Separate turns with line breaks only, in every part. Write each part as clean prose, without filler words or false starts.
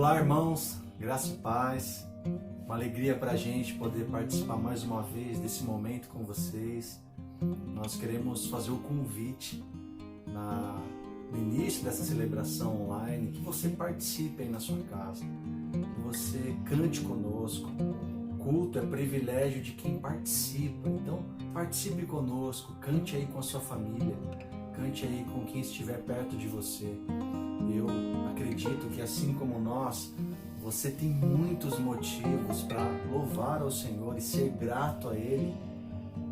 Olá, irmãos, graça e paz. Uma alegria para a gente poder participar mais uma vez desse momento com vocês. Nós queremos fazer o convite no início dessa celebração online, que você participe aí na sua casa, que você cante conosco. Culto é privilégio de quem participa, então participe conosco, cante aí com a sua família, cante aí com quem estiver perto de você. Eu acredito que assim como nós, você tem muitos motivos para louvar ao Senhor e ser grato a Ele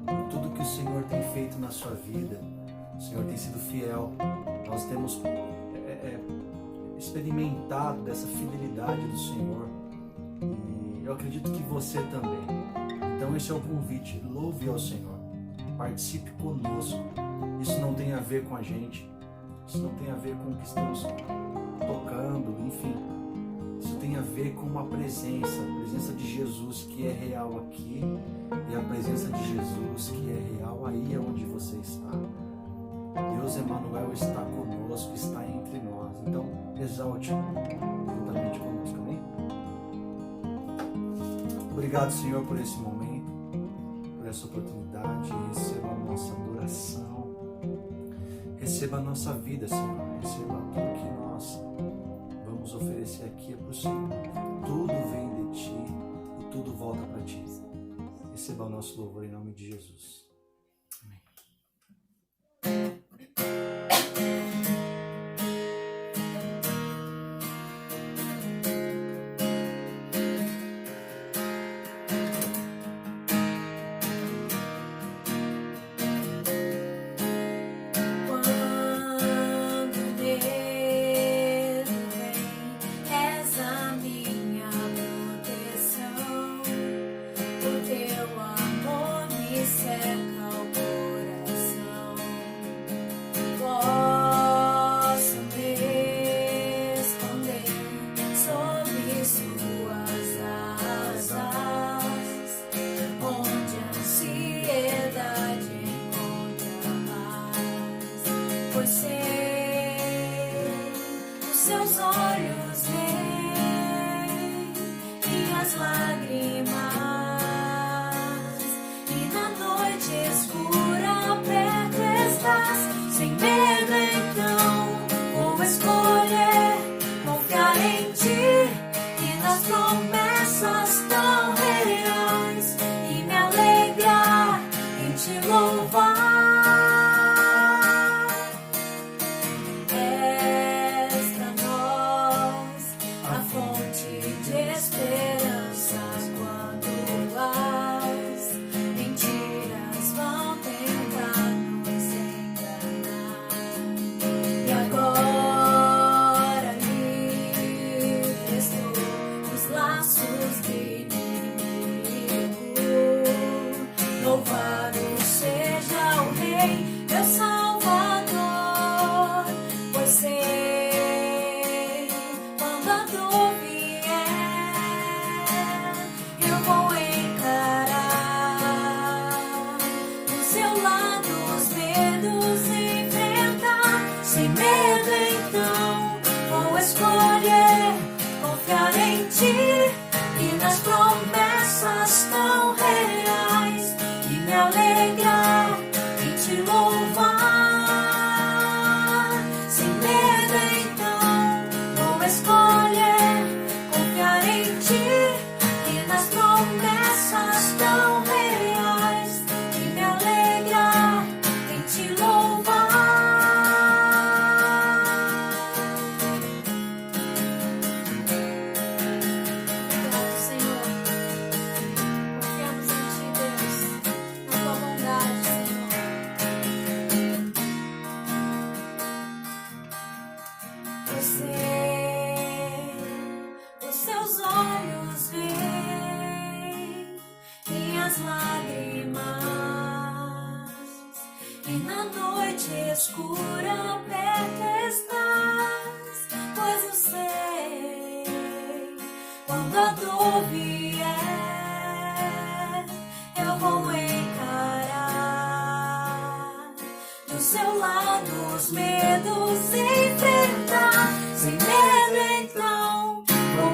por tudo que o Senhor tem feito na sua vida. O Senhor tem sido fiel, nós temos experimentado dessa fidelidade do Senhor e eu acredito que você também. Então esse é o convite, louve ao Senhor, participe conosco. Isso não tem a ver com a gente, isso não tem a ver com o que estamos tocando, enfim. Isso tem a ver com a presença de Jesus que é real aqui e a presença de Jesus que é real aí onde você está. Deus Emmanuel está conosco, está entre nós. Então, exalte juntamente conosco, amém? Obrigado, Senhor, por esse momento, por essa oportunidade. Receba a nossa adoração. Receba a nossa vida, Senhor. Receba tudo que nós vamos oferecer aqui para o Senhor. Tudo vem de Ti e tudo volta para Ti. Receba o nosso louvor em nome de Jesus. Amém.
Seu lado os medos enfrentar, sem medo então vou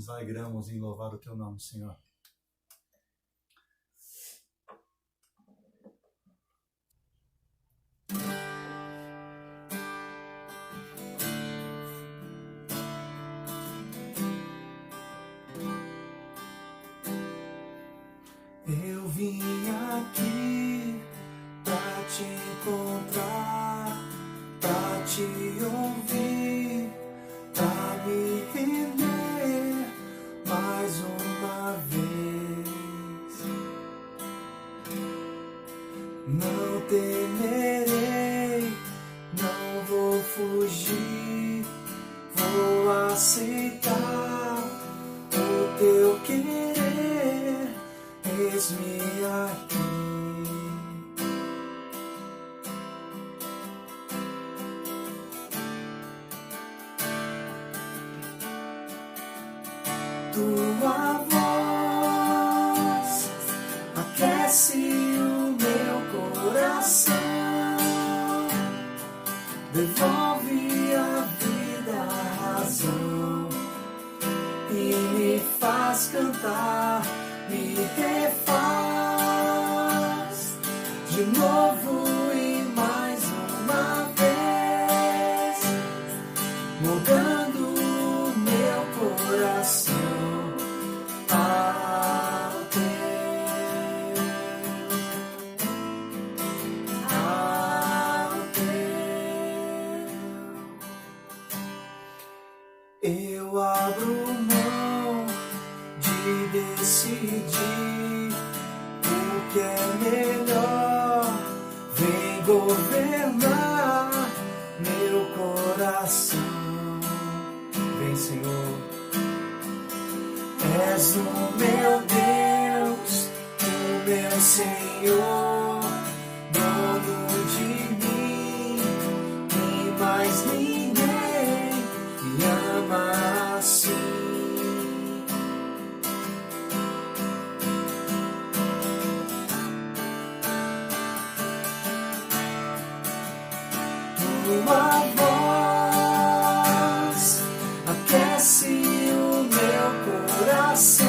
nos alegramos em louvar o teu nome, Senhor. Eu vim aqui pra te encontrar, pra te ouvir, pra me render mais uma vez. Não temerei, não vou fugir, vou aceitar o teu querer. Eis-me aqui. Tua voz aquece o meu coração, devolve a vida, a razão e me faz cantar. Me refaz de novo e mais uma vez, mudando o meu coração ao teu, ao teu. Eu abro mão de decidir o que é melhor, vem governar meu coração. Vem, Senhor, és o meu Deus, o meu Senhor, dono de mim e mais ninguém me ama assim. Tua voz aquece o meu coração,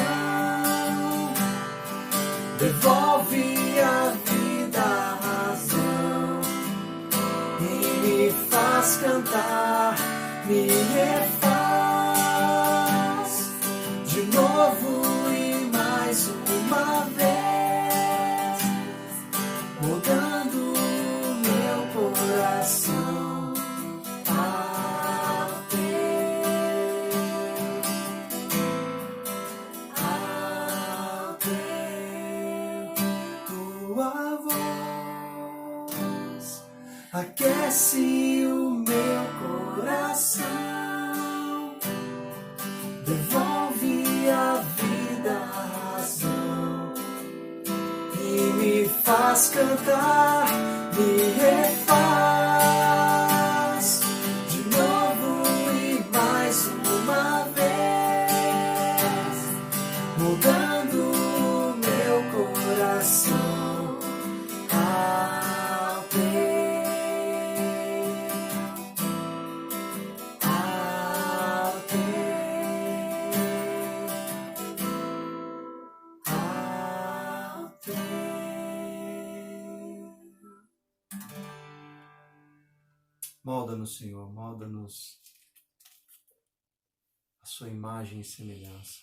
devolve a vida, a razão e me faz cantar, me refaz de novo e mais uma vez, mudando o meu coração. Aquece o meu coração, devolve a vida, a razão e me faz cantar, me refaz de novo e mais uma vez, mudando o meu coração. Molda-nos, Senhor, molda-nos a sua imagem e semelhança.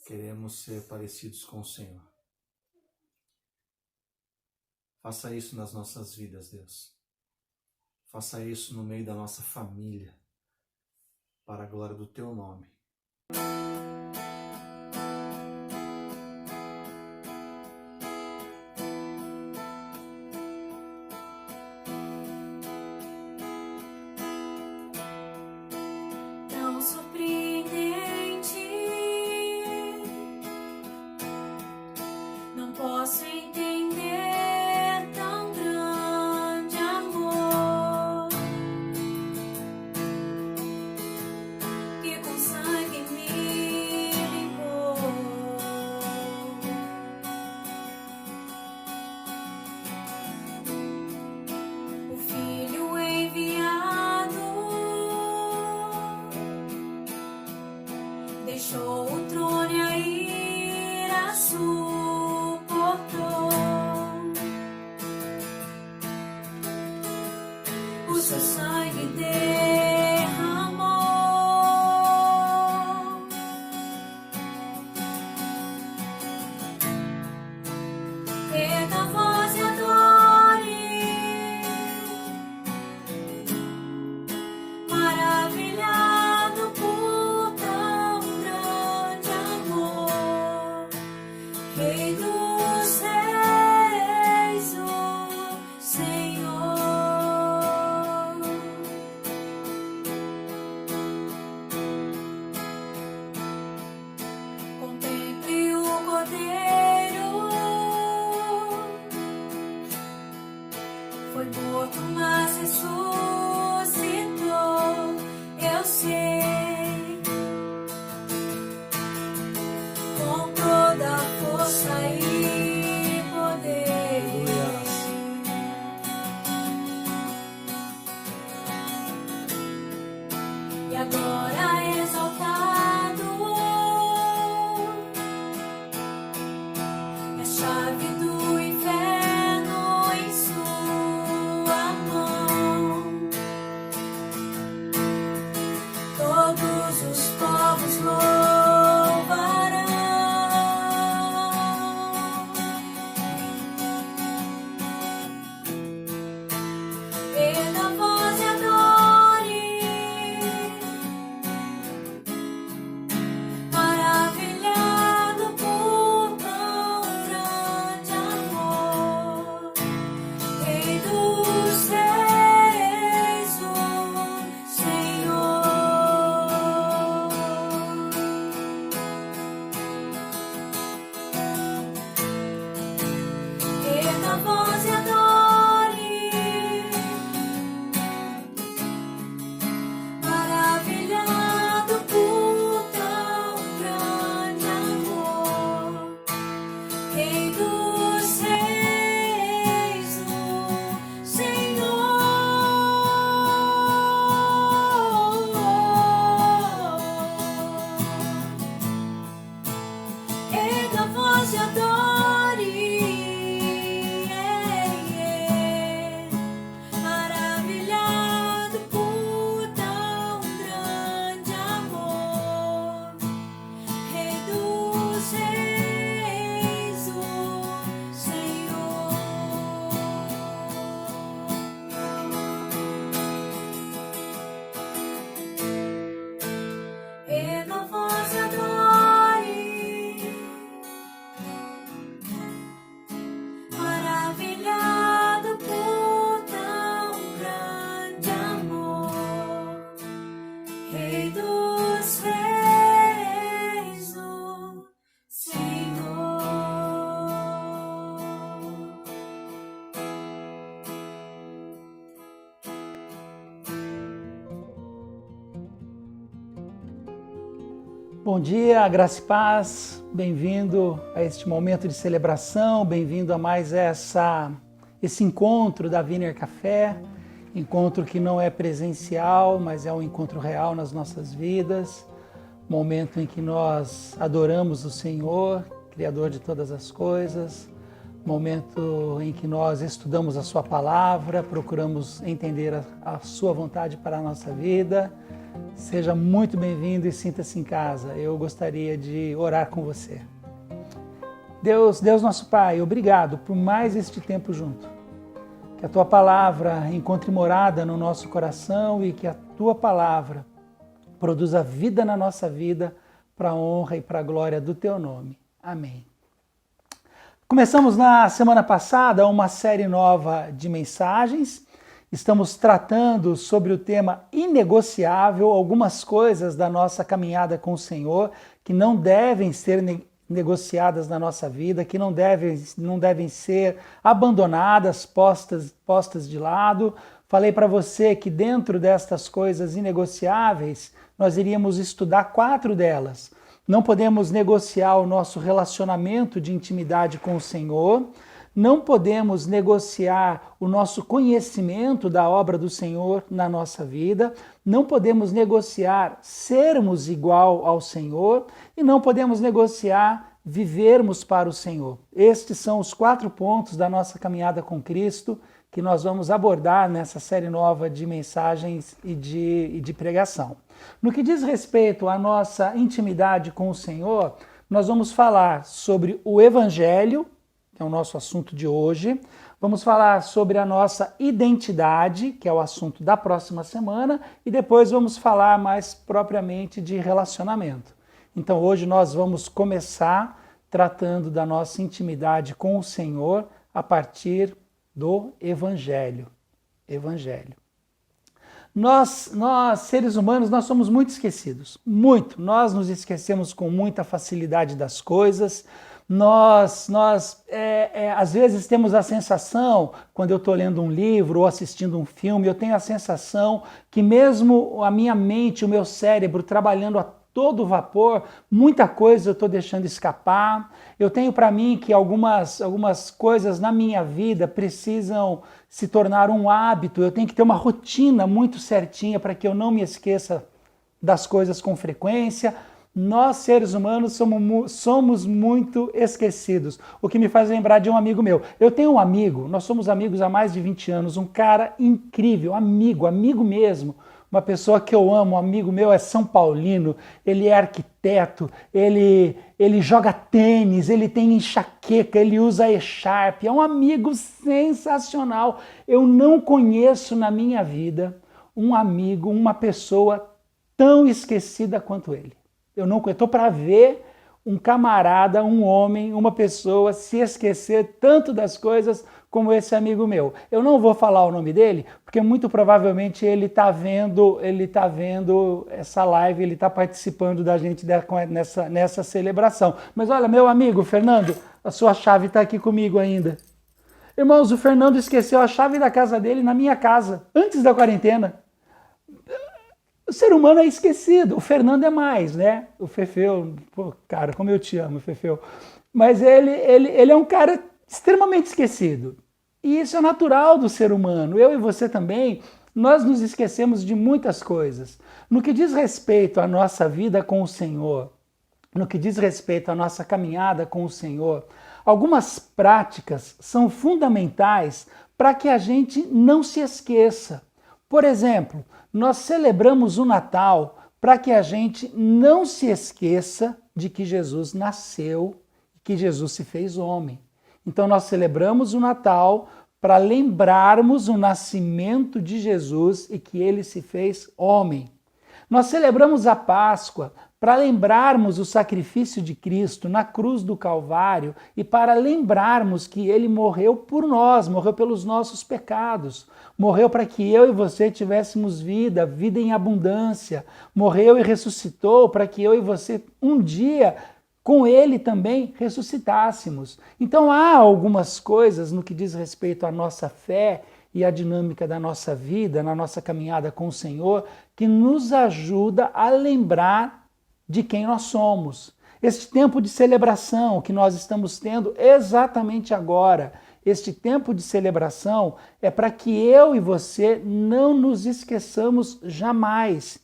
Queremos ser parecidos com o Senhor. Faça isso nas nossas vidas, Deus. Faça isso no meio da nossa família, para a glória do teu nome.
Sangue me o seu sangue derramou. Erga a voz e adore, maravilhado por tão grande amor. Rei dos reis, o Senhor. Contemple o Cordeiro, foi morto, mas ressuscitou, eu sei, com toda a força e poder. E agora exaltado, é a chave do inferno em sua mão. Todos os povos louvarão. Erga a voz e adore, maravilhado por tão grande amor. Rei dos reis, o Senhor. Erga a voz e adore, maravilhado por tão grande amor. Rei dos reis, o Senhor. Erga a voz e adore, maravilhado por tão grande amor. Rei dos reis, o Senhor. Erga a voz e adore, maravilhado por tão grande amor. Rei dos reis, o Senhor.
Bom dia, graça e paz, bem-vindo a este momento de celebração, bem-vindo a mais esse encontro da Wiener Café, encontro que não é presencial, mas é um encontro real nas nossas vidas, momento em que nós adoramos o Senhor, Criador de todas as coisas, momento em que nós estudamos a Sua Palavra, procuramos entender a Sua vontade para a nossa vida. Seja muito bem-vindo e sinta-se em casa. Eu gostaria de orar com você. Deus nosso Pai, obrigado por mais este tempo junto. Que a Tua Palavra encontre morada no nosso coração e que a Tua Palavra produza vida na nossa vida para a honra e para a glória do Teu nome. Amém. Começamos na semana passada uma série nova de mensagens. Estamos tratando sobre o tema inegociável, algumas coisas da nossa caminhada com o Senhor que não devem ser negociadas na nossa vida, que não devem ser abandonadas, postas de lado. Falei para você que dentro destas coisas inegociáveis, nós iríamos estudar 4 delas. Não podemos negociar o nosso relacionamento de intimidade com o Senhor, não podemos negociar o nosso conhecimento da obra do Senhor na nossa vida, não podemos negociar sermos igual ao Senhor e não podemos negociar vivermos para o Senhor. Estes são os 4 pontos da nossa caminhada com Cristo que nós vamos abordar nessa série nova de mensagens e de pregação. No que diz respeito à nossa intimidade com o Senhor, nós vamos falar sobre o Evangelho, que é o nosso assunto de hoje. Vamos falar sobre a nossa identidade, que é o assunto da próxima semana, e depois vamos falar mais propriamente de relacionamento. Então hoje nós vamos começar tratando da nossa intimidade com o Senhor a partir do Evangelho. Evangelho. Nós seres humanos, nós somos muito esquecidos, muito. Nós nos esquecemos com muita facilidade das coisas. Às vezes temos a sensação, quando eu estou lendo um livro ou assistindo um filme, eu tenho a sensação que mesmo a minha mente, o meu cérebro trabalhando a todo vapor, muita coisa eu estou deixando escapar. Eu tenho para mim que algumas coisas na minha vida precisam se tornar um hábito, eu tenho que ter uma rotina muito certinha para que eu não me esqueça das coisas com frequência. Nós, seres humanos, somos muito esquecidos, o que me faz lembrar de um amigo meu. Eu tenho um amigo, nós somos amigos há mais de 20 anos, um cara incrível, amigo mesmo, uma pessoa que eu amo, um amigo meu é São Paulino, ele é arquiteto, ele joga tênis, ele tem enxaqueca, ele usa E-Sharp, é um amigo sensacional. Eu não conheço na minha vida um amigo, uma pessoa tão esquecida quanto ele. Eu não estou para ver um camarada, um homem, uma pessoa se esquecer tanto das coisas como esse amigo meu. Eu não vou falar o nome dele, porque muito provavelmente ele está vendo essa live, ele está participando da gente nessa celebração. Mas olha, meu amigo Fernando, a sua chave está aqui comigo ainda. Irmãos, o Fernando esqueceu a chave da casa dele na minha casa, antes da quarentena. O ser humano é esquecido, o Fernando é mais, né? O Fefeu, pô, cara, como eu te amo, Fefeu. Mas ele é um cara extremamente esquecido. E isso é natural do ser humano. Eu e você também, nós nos esquecemos de muitas coisas. No que diz respeito à nossa vida com o Senhor, no que diz respeito à nossa caminhada com o Senhor, algumas práticas são fundamentais para que a gente não se esqueça. Por exemplo, nós celebramos o Natal para que a gente não se esqueça de que Jesus nasceu, que Jesus se fez homem. Então nós celebramos o Natal para lembrarmos o nascimento de Jesus e que ele se fez homem. Nós celebramos a Páscoa para lembrarmos o sacrifício de Cristo na cruz do Calvário e para lembrarmos que ele morreu por nós, morreu pelos nossos pecados, morreu para que eu e você tivéssemos vida em abundância, morreu e ressuscitou para que eu e você um dia com ele também ressuscitássemos. Então há algumas coisas no que diz respeito à nossa fé e à dinâmica da nossa vida, na nossa caminhada com o Senhor, que nos ajuda a lembrar de quem nós somos. Este tempo de celebração que nós estamos tendo exatamente agora, este tempo de celebração é para que eu e você não nos esqueçamos jamais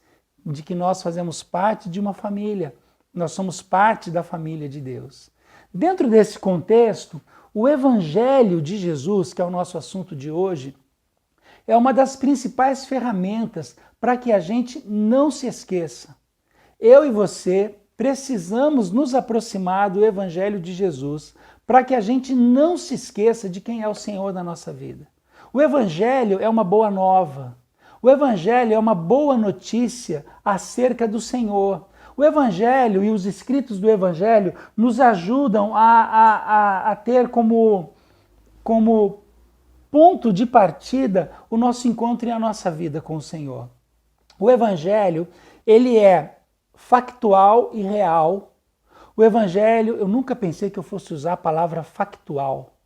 de que nós fazemos parte de uma família. Nós somos parte da família de Deus. Dentro desse contexto, o Evangelho de Jesus, que é o nosso assunto de hoje, é uma das principais ferramentas para que a gente não se esqueça. Eu e você precisamos nos aproximar do Evangelho de Jesus para que a gente não se esqueça de quem é o Senhor da nossa vida. O Evangelho é uma boa nova. O Evangelho é uma boa notícia acerca do Senhor. O Evangelho e os escritos do Evangelho nos ajudam a ter como ponto de partida o nosso encontro e a nossa vida com o Senhor. O Evangelho, ele é factual e real. O Evangelho, eu nunca pensei que eu fosse usar a palavra factual.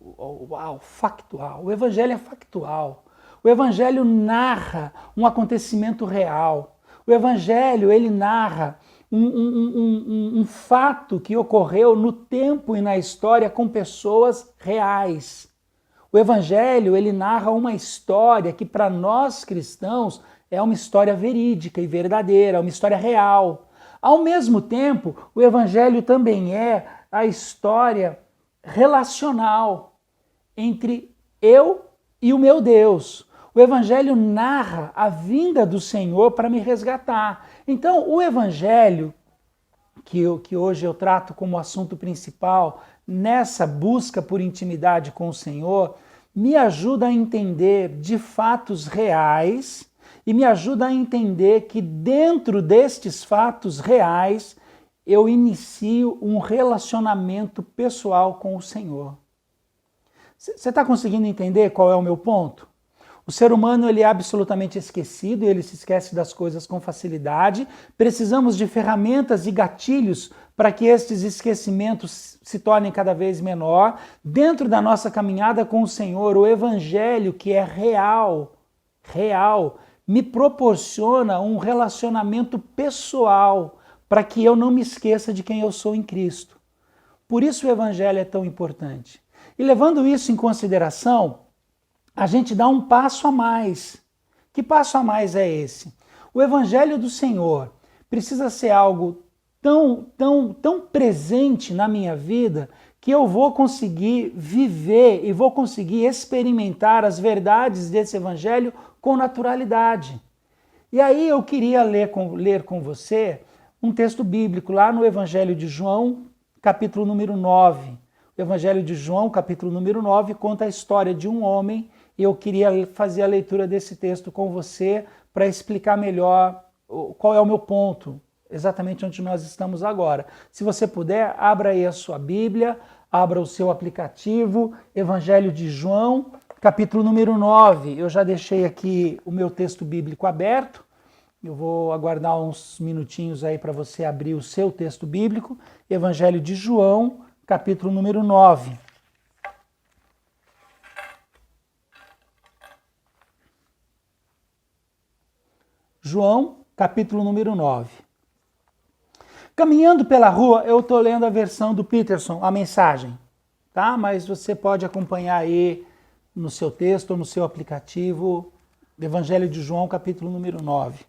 Uau, factual. O Evangelho é factual. O Evangelho narra um acontecimento real. O Evangelho, ele narra um fato que ocorreu no tempo e na história com pessoas reais. O Evangelho, ele narra uma história que para nós cristãos é uma história verídica e verdadeira, uma história real. Ao mesmo tempo, o Evangelho também é a história relacional entre eu e o meu Deus. O Evangelho narra a vinda do Senhor para me resgatar. Então, o Evangelho, que hoje eu trato como assunto principal, nessa busca por intimidade com o Senhor, me ajuda a entender de fatos reais e me ajuda a entender que dentro destes fatos reais eu inicio um relacionamento pessoal com o Senhor. Você está conseguindo entender qual é o meu ponto? O ser humano ele é absolutamente esquecido, ele se esquece das coisas com facilidade. Precisamos de ferramentas e gatilhos para que estes esquecimentos se tornem cada vez menor. Dentro da nossa caminhada com o Senhor, o Evangelho, que é real, me proporciona um relacionamento pessoal para que eu não me esqueça de quem eu sou em Cristo. Por isso o Evangelho é tão importante. E levando isso em consideração, a gente dá um passo a mais. Que passo a mais é esse? O Evangelho do Senhor precisa ser algo tão presente na minha vida que eu vou conseguir viver e vou conseguir experimentar as verdades desse Evangelho com naturalidade. E aí eu queria ler com você um texto bíblico lá no Evangelho de João, capítulo número 9. O Evangelho de João, capítulo número 9, conta a história de um homem e eu queria fazer a leitura desse texto com você para explicar melhor qual é o meu ponto, exatamente onde nós estamos agora. Se você puder, abra aí a sua Bíblia, abra o seu aplicativo, Evangelho de João, capítulo número 9. Eu já deixei aqui o meu texto bíblico aberto. Eu vou aguardar uns minutinhos aí para você abrir o seu texto bíblico. Evangelho de João, capítulo número 9. João, capítulo número 9. Caminhando pela rua, eu estou lendo a versão do Peterson, a mensagem, tá? Mas você pode acompanhar aí no seu texto ou no seu aplicativo, Evangelho de João, capítulo número 9.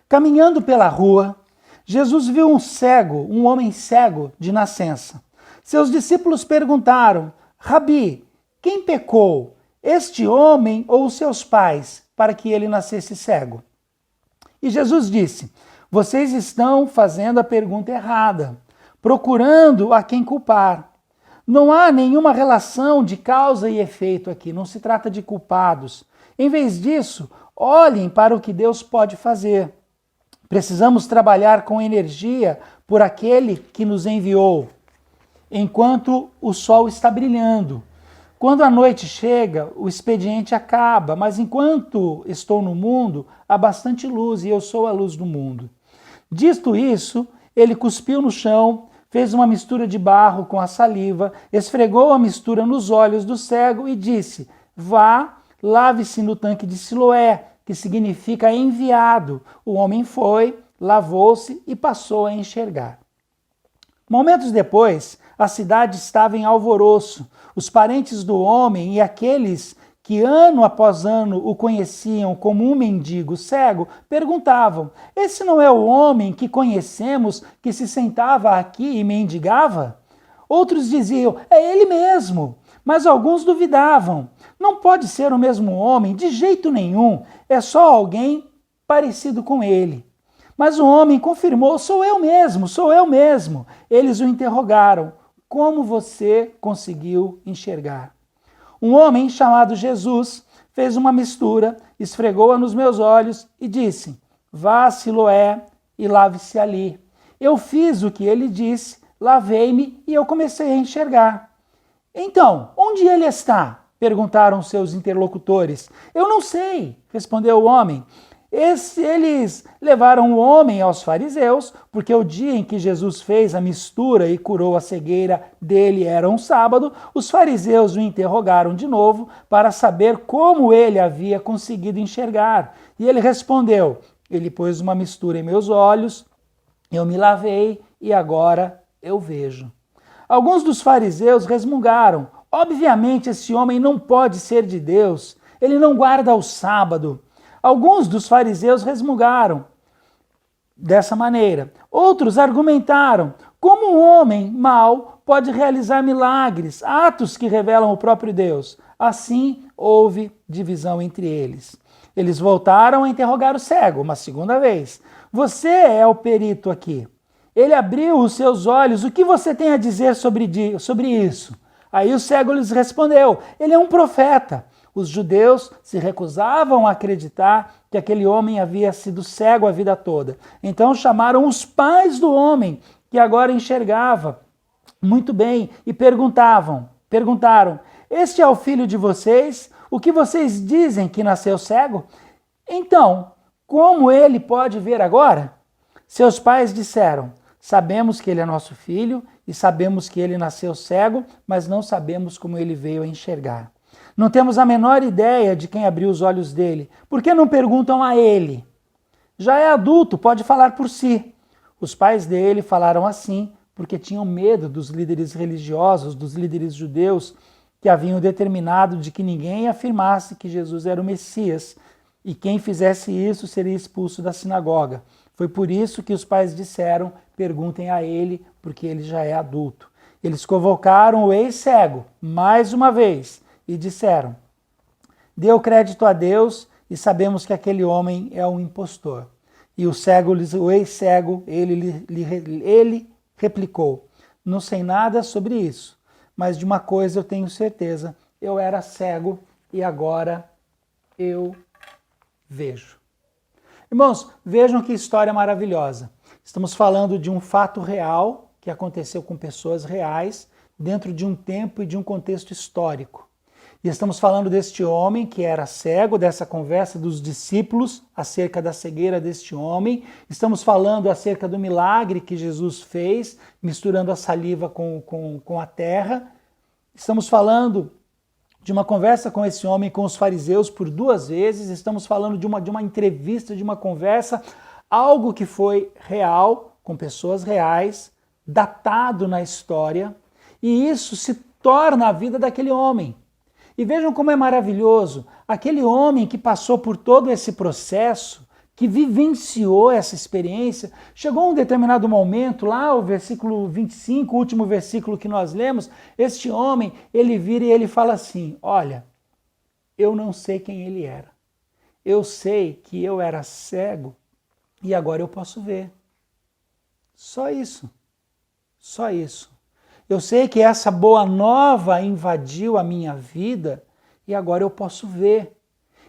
Caminhando pela rua, Jesus viu um homem cego de nascença. Seus discípulos perguntaram: Rabi, quem pecou, este homem ou seus pais, para que ele nascesse cego? E Jesus disse: vocês estão fazendo a pergunta errada, procurando a quem culpar. Não há nenhuma relação de causa e efeito aqui, não se trata de culpados. Em vez disso, olhem para o que Deus pode fazer. Precisamos trabalhar com energia por aquele que nos enviou, enquanto o sol está brilhando. Quando a noite chega, o expediente acaba, mas enquanto estou no mundo, há bastante luz e eu sou a luz do mundo. Dito isso, ele cuspiu no chão, fez uma mistura de barro com a saliva, esfregou a mistura nos olhos do cego e disse: vá, lave-se no tanque de Siloé, que significa enviado. O homem foi, lavou-se e passou a enxergar. Momentos depois, a cidade estava em alvoroço. Os parentes do homem e aqueles que ano após ano o conheciam como um mendigo cego, perguntavam: esse não é o homem que conhecemos que se sentava aqui e mendigava? Outros diziam: é ele mesmo. Mas alguns duvidavam: não pode ser o mesmo homem, de jeito nenhum, é só alguém parecido com ele. Mas o homem confirmou: sou eu mesmo. Eles o interrogaram: como você conseguiu enxergar? Um homem chamado Jesus fez uma mistura, esfregou-a nos meus olhos e disse: vá a Siloé e lave-se ali. Eu fiz o que ele disse, lavei-me e eu comecei a enxergar. Então, onde ele está? Perguntaram seus interlocutores. Eu não sei, respondeu o homem. Eles levaram o homem aos fariseus, porque o dia em que Jesus fez a mistura e curou a cegueira dele era um sábado. Os fariseus o interrogaram de novo para saber como ele havia conseguido enxergar. E ele respondeu: ele pôs uma mistura em meus olhos, eu me lavei e agora eu vejo. Alguns dos fariseus resmungaram: obviamente esse homem não pode ser de Deus, ele não guarda o sábado. Alguns dos fariseus resmungaram dessa maneira. Outros argumentaram: como um homem mau pode realizar milagres, atos que revelam o próprio Deus? Assim, houve divisão entre eles. Eles voltaram a interrogar o cego uma segunda vez. Você é o perito aqui. Ele abriu os seus olhos. O que você tem a dizer sobre isso? Aí o cego lhes respondeu: ele é um profeta. Os judeus se recusavam a acreditar que aquele homem havia sido cego a vida toda. Então chamaram os pais do homem, que agora enxergava muito bem, e perguntaram: este é o filho de vocês? O que vocês dizem que nasceu cego? Então, como ele pode ver agora? Seus pais disseram: sabemos que ele é nosso filho e sabemos que ele nasceu cego, mas não sabemos como ele veio a enxergar. Não temos a menor ideia de quem abriu os olhos dele. Por que não perguntam a ele? Já é adulto, pode falar por si. Os pais dele falaram assim porque tinham medo dos líderes religiosos, dos líderes judeus, que haviam determinado de que ninguém afirmasse que Jesus era o Messias, e quem fizesse isso seria expulso da sinagoga. Foi por isso que os pais disseram: perguntem a ele, porque ele já é adulto. Eles convocaram o ex-cego mais uma vez e disseram: deu crédito a Deus e sabemos que aquele homem é um impostor. E o ex-cego, ele replicou: não sei nada sobre isso, mas de uma coisa eu tenho certeza: eu era cego e agora eu vejo. Irmãos, vejam que história maravilhosa. Estamos falando de um fato real que aconteceu com pessoas reais dentro de um tempo e de um contexto histórico. E estamos falando deste homem que era cego, dessa conversa dos discípulos acerca da cegueira deste homem. Estamos falando acerca do milagre que Jesus fez, misturando a saliva com a terra. Estamos falando de uma conversa com esse homem, com os fariseus por 2 vezes. Estamos falando de uma entrevista, de uma conversa, algo que foi real, com pessoas reais, datado na história. E isso se torna a vida daquele homem. E vejam como é maravilhoso, aquele homem que passou por todo esse processo, que vivenciou essa experiência, chegou a um determinado momento, lá o versículo 25, o último versículo que nós lemos, este homem, ele vira e ele fala assim: olha, eu não sei quem ele era. Eu sei que eu era cego e agora eu posso ver. Só isso. Só isso. Eu sei que essa boa nova invadiu a minha vida e agora eu posso ver.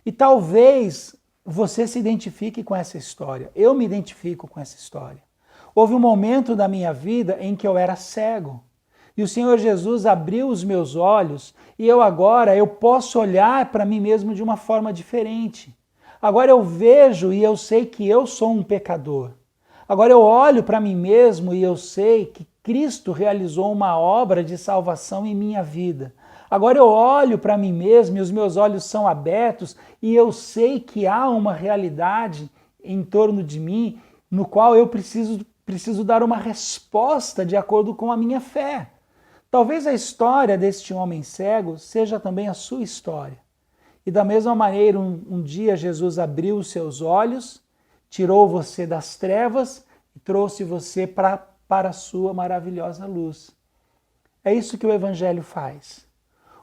E talvez você se identifique com essa história. Eu me identifico com essa história. Houve um momento da minha vida em que eu era cego. E o Senhor Jesus abriu os meus olhos e eu posso olhar para mim mesmo de uma forma diferente. Agora eu vejo e eu sei que eu sou um pecador. Agora eu olho para mim mesmo e eu sei que Cristo realizou uma obra de salvação em minha vida. Agora eu olho para mim mesmo e os meus olhos são abertos e eu sei que há uma realidade em torno de mim no qual eu preciso dar uma resposta de acordo com a minha fé. Talvez a história deste homem cego seja também a sua história. E da mesma maneira, um dia Jesus abriu os seus olhos, tirou você das trevas e trouxe você para a sua maravilhosa luz. É isso que o Evangelho faz.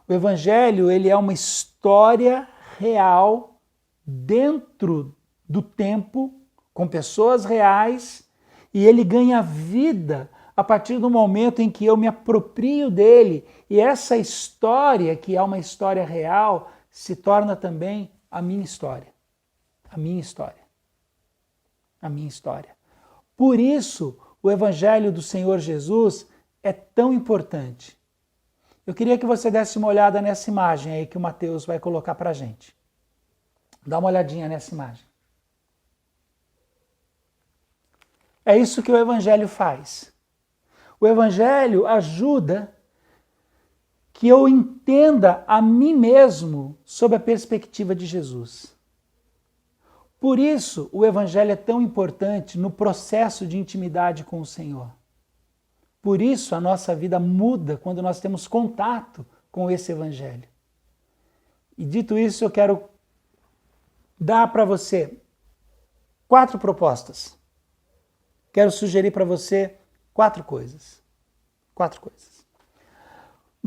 O Evangelho, ele é uma história real dentro do tempo, com pessoas reais, e ele ganha vida a partir do momento em que eu me aproprio dele. E essa história, que é uma história real, se torna também a minha história. A minha história. A minha história. Por isso, o Evangelho do Senhor Jesus é tão importante. Eu queria que você desse uma olhada nessa imagem aí que o Mateus vai colocar para a gente. Dá uma olhadinha nessa imagem. É isso que o Evangelho faz. O Evangelho ajuda que eu entenda a mim mesmo sob a perspectiva de Jesus. Por isso, o Evangelho é tão importante no processo de intimidade com o Senhor. Por isso, a nossa vida muda quando nós temos contato com esse Evangelho. E dito isso, eu quero dar para você 4 propostas. Quero sugerir para você 4 coisas. 4 coisas.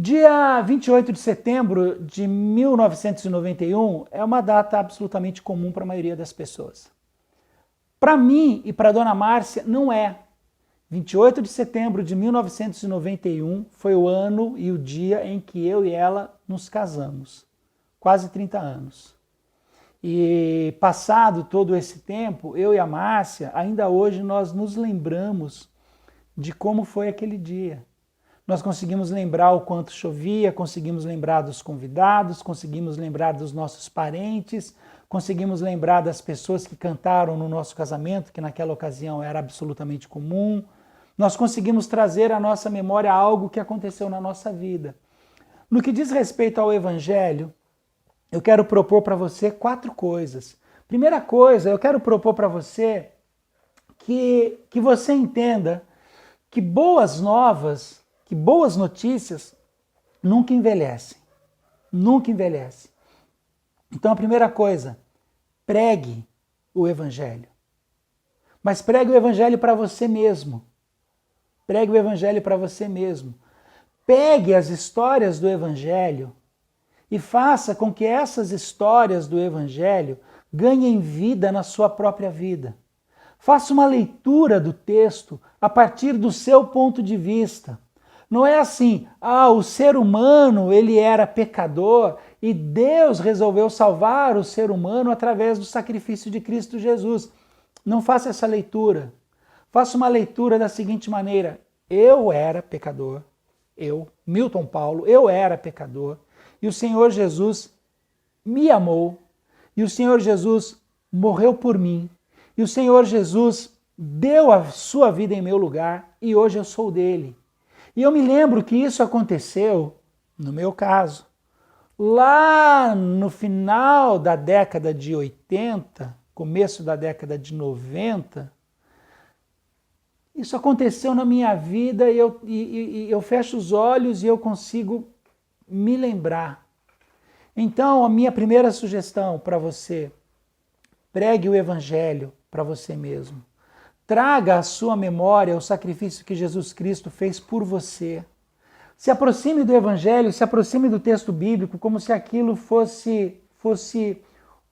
Dia 28 de setembro de 1991 é uma data absolutamente comum para a maioria das pessoas. Para mim e para a dona Márcia, não é. 28 de setembro de 1991 foi o ano e o dia em que eu e ela nos casamos. Quase 30 anos. E passado todo esse tempo, eu e a Márcia, ainda hoje nós nos lembramos de como foi aquele dia. Nós conseguimos lembrar o quanto chovia, conseguimos lembrar dos convidados, conseguimos lembrar dos nossos parentes, conseguimos lembrar das pessoas que cantaram no nosso casamento, que naquela ocasião era absolutamente comum. Nós conseguimos trazer à nossa memória algo que aconteceu na nossa vida. No que diz respeito ao Evangelho, eu quero propor para você 4 coisas. Primeira coisa, eu quero propor para você que você entenda que boas novas, que boas notícias nunca envelhecem. Nunca envelhecem. Então a primeira coisa, pregue o Evangelho. Mas pregue o Evangelho para você mesmo. Pregue o Evangelho para você mesmo. Pegue as histórias do Evangelho e faça com que essas histórias do Evangelho ganhem vida na sua própria vida. Faça uma leitura do texto a partir do seu ponto de vista. Não é assim, o ser humano ele era pecador e Deus resolveu salvar o ser humano através do sacrifício de Cristo Jesus. Não faça essa leitura. Faça uma leitura da seguinte maneira: eu era pecador, Milton Paulo, eu era pecador, e o Senhor Jesus me amou, e o Senhor Jesus morreu por mim, e o Senhor Jesus deu a sua vida em meu lugar, e hoje eu sou dele. E eu me lembro que isso aconteceu, no meu caso, lá no final da década de 80, começo da década de 90, isso aconteceu na minha vida e eu fecho os olhos e eu consigo me lembrar. Então, a minha primeira sugestão para você, pregue o Evangelho para você mesmo. Traga à sua memória o sacrifício que Jesus Cristo fez por você. Se aproxime do Evangelho, se aproxime do texto bíblico como se aquilo fosse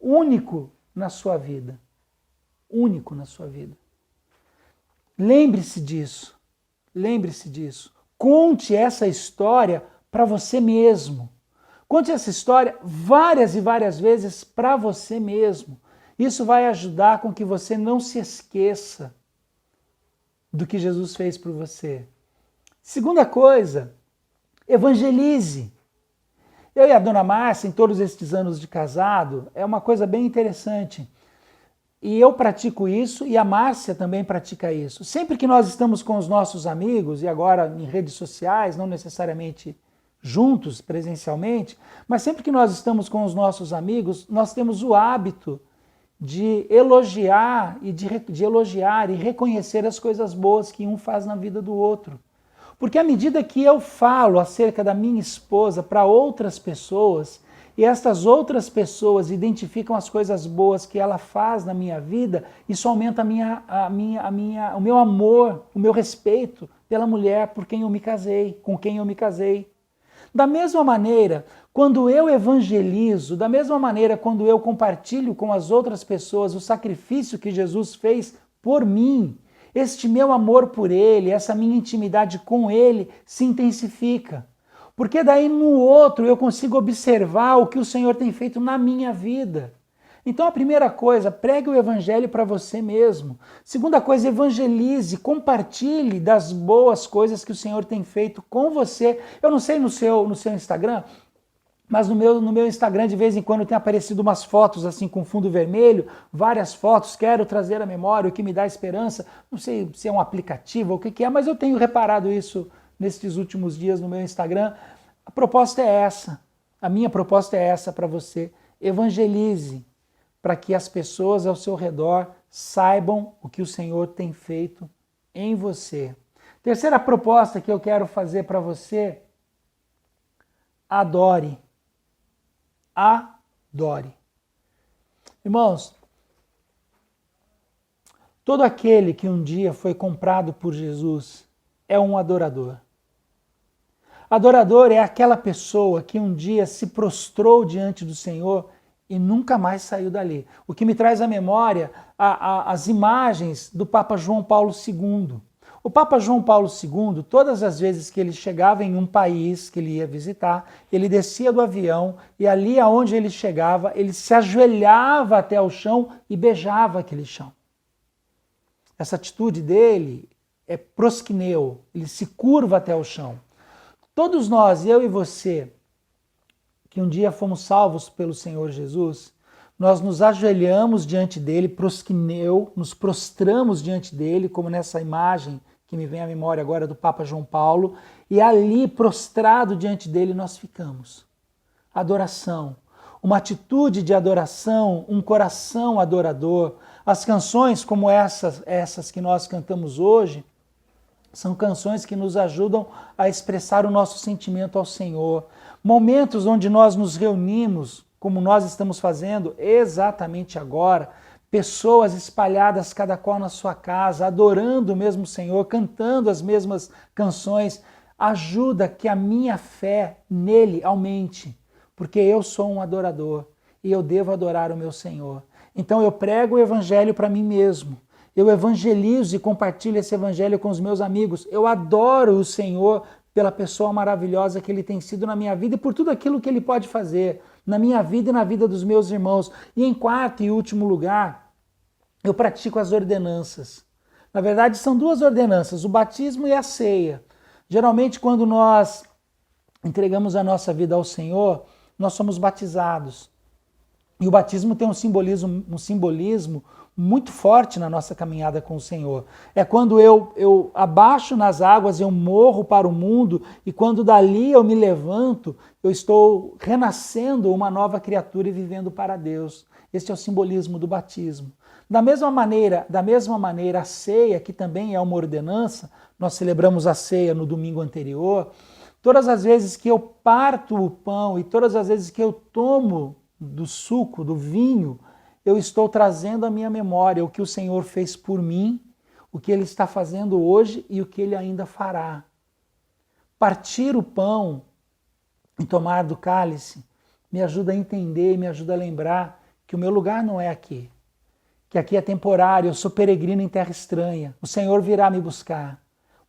único na sua vida. Único na sua vida. Lembre-se disso. Lembre-se disso. Conte essa história para você mesmo. Conte essa história várias e várias vezes para você mesmo. Isso vai ajudar com que você não se esqueça do que Jesus fez por você. Segunda coisa, evangelize. Eu e a dona Márcia, em todos estes anos de casado, é uma coisa bem interessante. E eu pratico isso e a Márcia também pratica isso. Sempre que nós estamos com os nossos amigos, e agora em redes sociais, não necessariamente juntos, presencialmente, mas sempre que nós estamos com os nossos amigos, nós temos o hábito de elogiar e reconhecer as coisas boas que um faz na vida do outro. Porque à medida que eu falo acerca da minha esposa para outras pessoas, e estas outras pessoas identificam as coisas boas que ela faz na minha vida, isso aumenta o meu amor, o meu respeito pela mulher por quem eu me casei, com quem eu me casei. Da mesma maneira, quando eu evangelizo, da mesma maneira quando eu compartilho com as outras pessoas o sacrifício que Jesus fez por mim, este meu amor por Ele, essa minha intimidade com Ele se intensifica. Porque daí no outro eu consigo observar o que o Senhor tem feito na minha vida. Então a primeira coisa, pregue o Evangelho para você mesmo. Segunda coisa, evangelize, compartilhe das boas coisas que o Senhor tem feito com você. Eu não sei no seu Instagram, mas no meu Instagram de vez em quando tem aparecido umas fotos assim com fundo vermelho, várias fotos, quero trazer à memória o que me dá esperança. Não sei se é um aplicativo ou o que é, mas eu tenho reparado isso nestes últimos dias no meu Instagram. A proposta é essa, a minha proposta é essa para você. Evangelize, para que as pessoas ao seu redor saibam o que o Senhor tem feito em você. Terceira proposta que eu quero fazer para você, adore. Adore. Irmãos, todo aquele que um dia foi comprado por Jesus é um adorador. Adorador é aquela pessoa que um dia se prostrou diante do Senhor e nunca mais saiu dali. O que me traz à memória as imagens do Papa João Paulo II. O Papa João Paulo II, todas as vezes que ele chegava em um país que ele ia visitar, ele descia do avião e ali aonde ele chegava, ele se ajoelhava até o chão e beijava aquele chão. Essa atitude dele é prosquineu, ele se curva até o chão. Todos nós, eu e você, que um dia fomos salvos pelo Senhor Jesus, nós nos ajoelhamos diante dele, prosquineu, nos prostramos diante dele, como nessa imagem que me vem à memória agora do Papa João Paulo, e ali, prostrado diante dele, nós ficamos. Adoração, uma atitude de adoração, um coração adorador. As canções como essas que nós cantamos hoje, são canções que nos ajudam a expressar o nosso sentimento ao Senhor. Momentos onde nós nos reunimos, como nós estamos fazendo exatamente agora, pessoas espalhadas cada qual na sua casa, adorando o mesmo Senhor, cantando as mesmas canções, ajuda que a minha fé nele aumente, porque eu sou um adorador e eu devo adorar o meu Senhor. Então eu prego o evangelho para mim mesmo. Eu evangelizo e compartilho esse evangelho com os meus amigos. Eu adoro o Senhor pela pessoa maravilhosa que Ele tem sido na minha vida e por tudo aquilo que Ele pode fazer na minha vida e na vida dos meus irmãos. E em quarto e último lugar, eu pratico as ordenanças. Na verdade, são duas ordenanças, o batismo e a ceia. Geralmente, quando nós entregamos a nossa vida ao Senhor, nós somos batizados. E o batismo tem um simbolismo muito forte na nossa caminhada com o Senhor. É quando eu abaixo nas águas, eu morro para o mundo, e quando dali eu me levanto, eu estou renascendo uma nova criatura e vivendo para Deus. Este é o simbolismo do batismo. Da mesma maneira, a ceia, que também é uma ordenança, nós celebramos a ceia no domingo anterior, todas as vezes que eu parto o pão e todas as vezes que eu tomo do suco, do vinho, eu estou trazendo à minha memória o que o Senhor fez por mim, o que Ele está fazendo hoje e o que Ele ainda fará. Partir o pão e tomar do cálice me ajuda a entender, me ajuda a lembrar que o meu lugar não é aqui, que aqui é temporário, eu sou peregrino em terra estranha, o Senhor virá me buscar.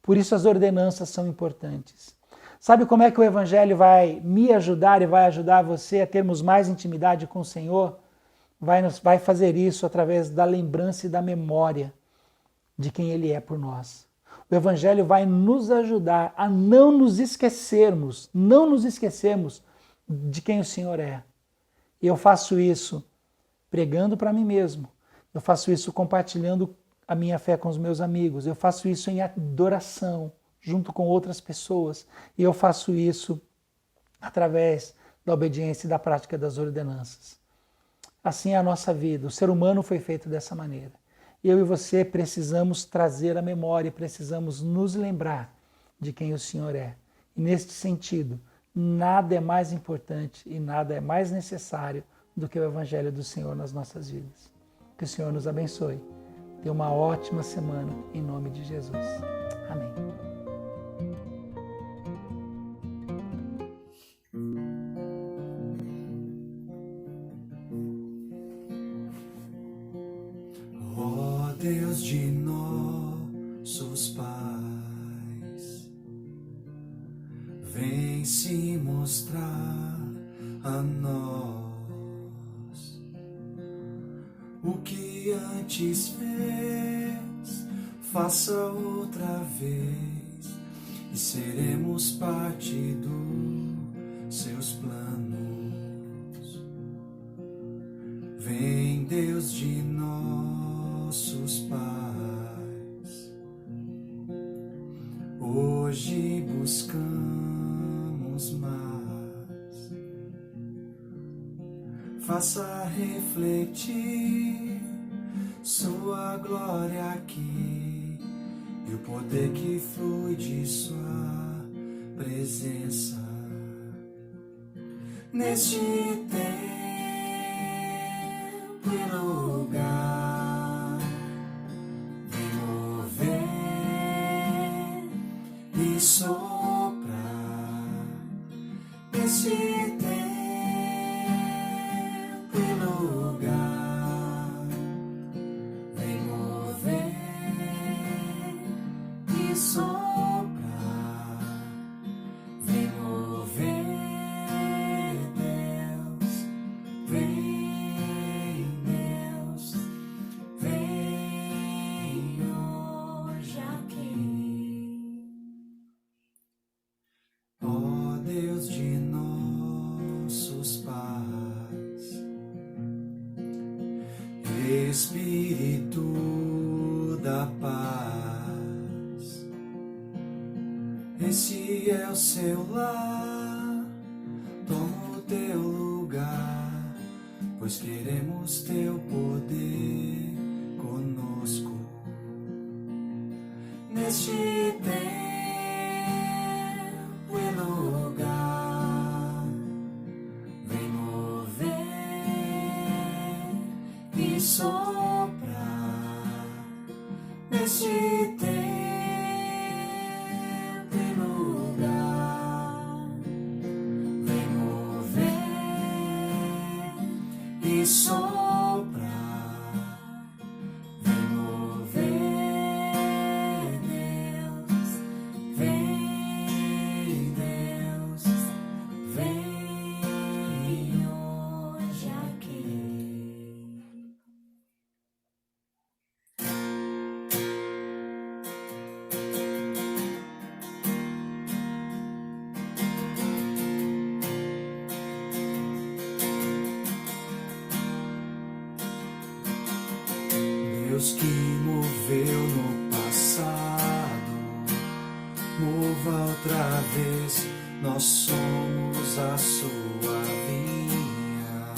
Por isso as ordenanças são importantes. Sabe como é que o Evangelho vai me ajudar e vai ajudar você a termos mais intimidade com o Senhor? Vai fazer isso através da lembrança e da memória de quem Ele é por nós. O Evangelho vai nos ajudar a não nos esquecermos de quem o Senhor é. E eu faço isso pregando para mim mesmo. Eu faço isso compartilhando a minha fé com os meus amigos. Eu faço isso em adoração, junto com outras pessoas. E eu faço isso através da obediência e da prática das ordenanças. Assim é a nossa vida. O ser humano foi feito dessa maneira. Eu e você precisamos trazer a memória, precisamos nos lembrar de quem o Senhor é. E neste sentido, nada é mais importante e nada é mais necessário do que o Evangelho do Senhor nas nossas vidas. Que o Senhor nos abençoe. Tenha uma ótima semana, em nome de Jesus. Amém.
Ó Deus de nossos pais, vem se mostrar a nós o que antes fez, faça outra vez e seremos parte dos seus planos. Vem, Deus de nossos pais, hoje buscamos mais, faça refletir sua glória aqui e o poder que flui de sua presença neste tempo e lugar. Vem mover e soprar Espírito da paz, esse é o seu lar, toma o teu lugar, pois queremos teu poder conosco. Neste tempo e lugar, vem mover e soprar. Neste tempo e lugar, vem mover e soprar. Deus que moveu no passado, mova outra vez, nós somos a sua vinha.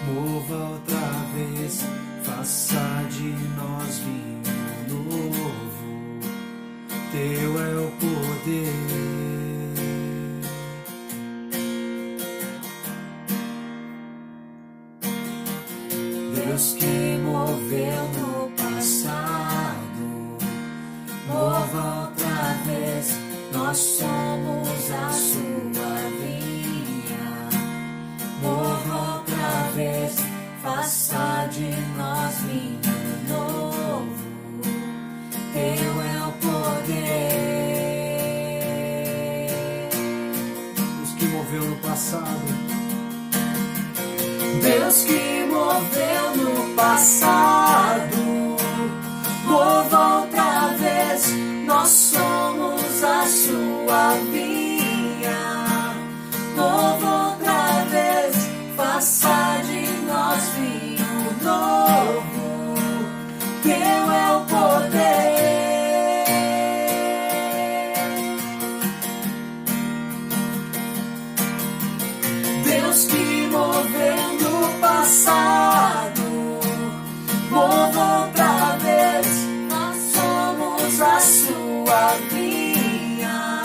Mova outra vez, faça de nós vinho novo, teu é o poder. Deus que moveu no passado, mova outra vez, nós somos a sua vinha. Mova outra vez, faça de nós vinho novo, teu é o poder. Deus que moveu no passado, Deus que moveu no passado, mova outra vez, nós somos a sua vinha. Mova outra vez, faça de nós vinho novo, teu é o poder. Deus que moveu no passado, mova outra vez, nós somos a sua vinha.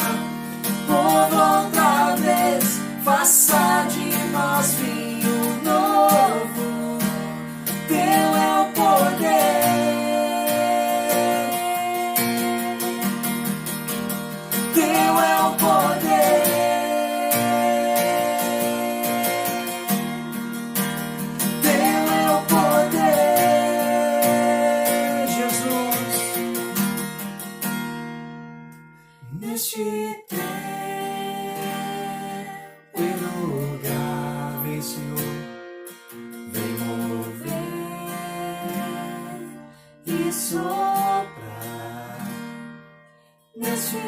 Mova outra vez, faça de nós vinho novo, teu é o poder. Teu é o poder. Neste tempo e lugar, vem Senhor, vem mover e soprar. Neste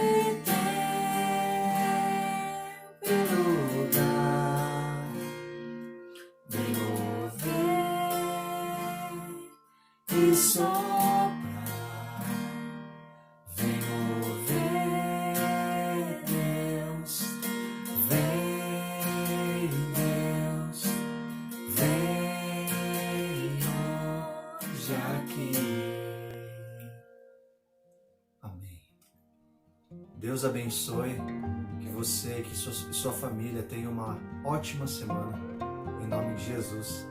tempo e lugar, vem mover e soprar. Amém. Deus abençoe, que você, que sua família tenha uma ótima semana, em nome de Jesus.